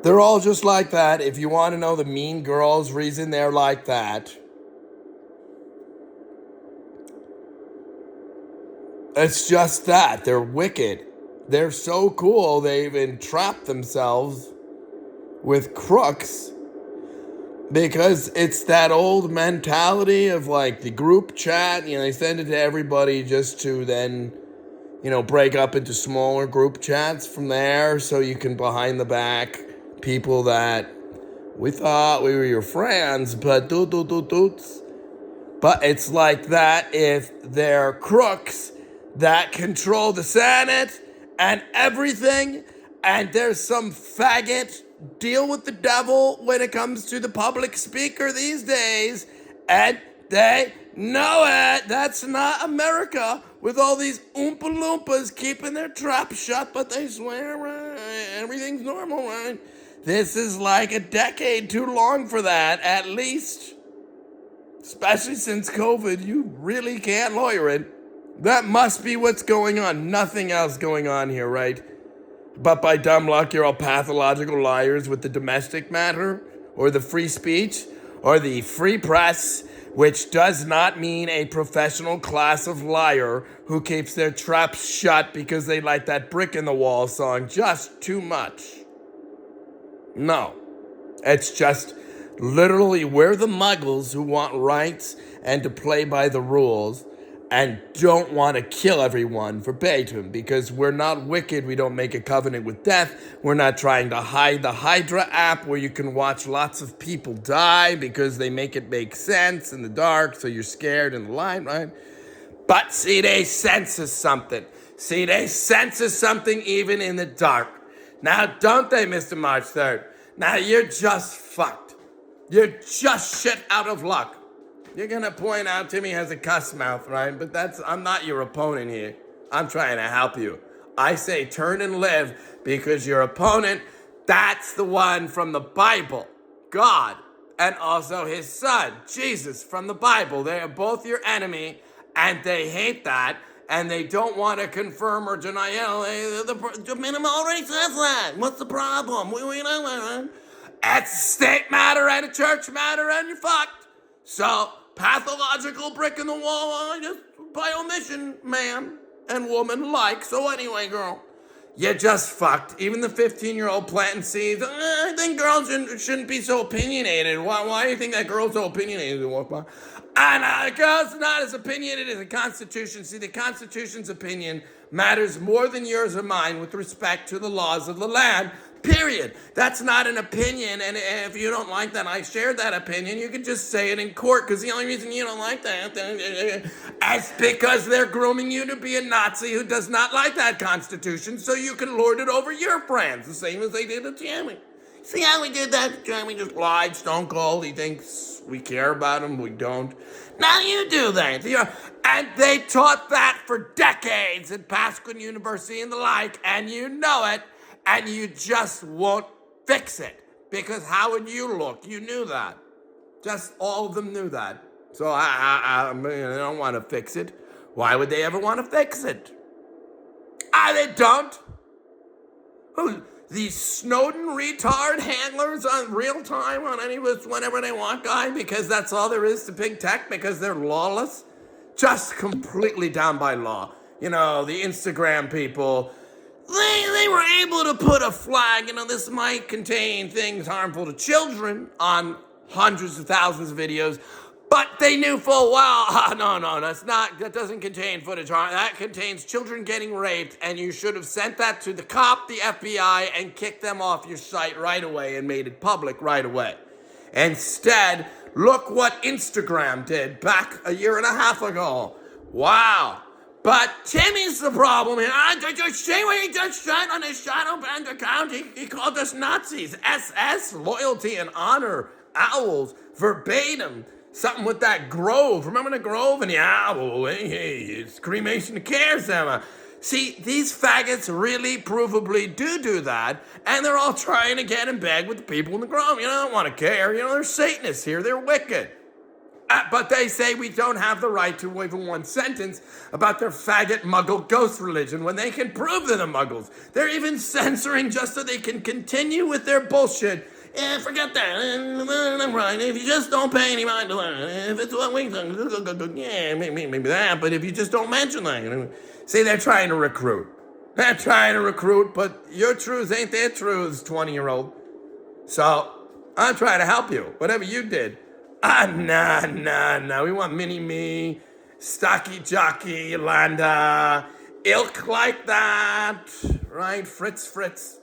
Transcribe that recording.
They're all just like that. If you want to know the mean girls' reason they're like that, it's just that. They're wicked. They're so cool, they've entrapped themselves with crooks because it's that old mentality of like the group chat. They send it to everybody just to then, break up into smaller group chats from there so you can behind the back people that we thought we were your friends, but doots. But it's like that if they're crooks that control the Senate and everything, and there's some faggot deal with the devil when it comes to the public speaker these days, and they know it. That's not America with all these Oompa Loompas keeping their trap shut, but they swear everything's normal, right? This is like a decade too long for that, at least. Especially since COVID, you really can't lawyer it. That must be what's going on. Nothing else going on here, right? But by dumb luck, you're all pathological liars with the domestic matter, or the free speech, or the free press, which does not mean a professional class of liar who keeps their traps shut because they like that brick in the wall song just too much. No. It's just literally we're the muggles who want rights and to play by the rules and don't want to kill everyone verbatim because we're not wicked. We don't make a covenant with death. We're not trying to hide the Hydra app where you can watch lots of people die because they make it make sense in the dark so you're scared in the light, right? But see, they senses something. They senses something even in the dark. Now, don't they, Mr. March 3rd? Now, you're just fucked. You're just shit out of luck. You're gonna point out Timmy has a cuss mouth, right? But I'm not your opponent here. I'm trying to help you. I say turn and live because your opponent, that's the one from the Bible, God, and also his son, Jesus, from the Bible. They are both your enemy, and they hate that, and they don't want to confirm or deny it. The minimum already says that. What's the problem? We know. It's a state matter and a church matter, and you're fucked. So, pathological brick in the wall, just by omission, man and woman alike. So anyway, girl, you're just fucked. Even the 15-year-old planting seeds. I think girls shouldn't be so opinionated. Why do you think that girl's so opinionated? And a girl's not as opinionated as the Constitution. See, the Constitution's opinion matters more than yours or mine with respect to the laws of the land. Period. That's not an opinion, and if you don't like that I shared that opinion, you can just say it in court, because the only reason you don't like that is because they're grooming you to be a Nazi who does not like that Constitution, so you can lord it over your friends, the same as they did to Jamie. See how we did that? Jamie just lied, stone cold. He thinks we care about him, we don't. Now you do that. And they taught that for decades at Pasquin University and the like, and you know it. And you just won't fix it. Because how would you look? You knew that. Just all of them knew that. So I don't want to fix it. Why would they ever want to fix it? They don't. Who? These Snowden retard handlers on real time on any of us whenever they want, guy? Because that's all there is to big tech? Because they're lawless? Just completely down by law. The Instagram people... They were able to put a flag, this might contain things harmful to children on hundreds of thousands of videos, but they knew full well, that doesn't contain footage. That contains children getting raped, and you should have sent that to the cop, the FBI, and kicked them off your site right away and made it public right away. Instead, look what Instagram did back a year and a half ago. Wow. But Timmy's the problem here. Did you see what he just said on his shadow banned account? He called us Nazis. SS, loyalty and honor, owls, verbatim. Something with that Grove. Remember the Grove? And the owl. Hey, it's cremation of cares, Emma. See, these faggots really provably do that, and they're all trying to get in bed with the people in the Grove. They don't want to care. They're Satanists here. They're wicked. But they say we don't have the right to even one sentence about their faggot muggle ghost religion when they can prove they're the muggles. They're even censoring just so they can continue with their bullshit. Yeah, forget that. Right. If you just don't pay any mind to it, if it's what we do, yeah, maybe that. But if you just don't mention that, see, they're trying to recruit. They're trying to recruit, but your truths ain't their truths, 20-year-old. So I'm trying to help you. Whatever you did. Nah. We want mini-me, stocky jockey, Yolanda, ilk like that. Right? Fritz.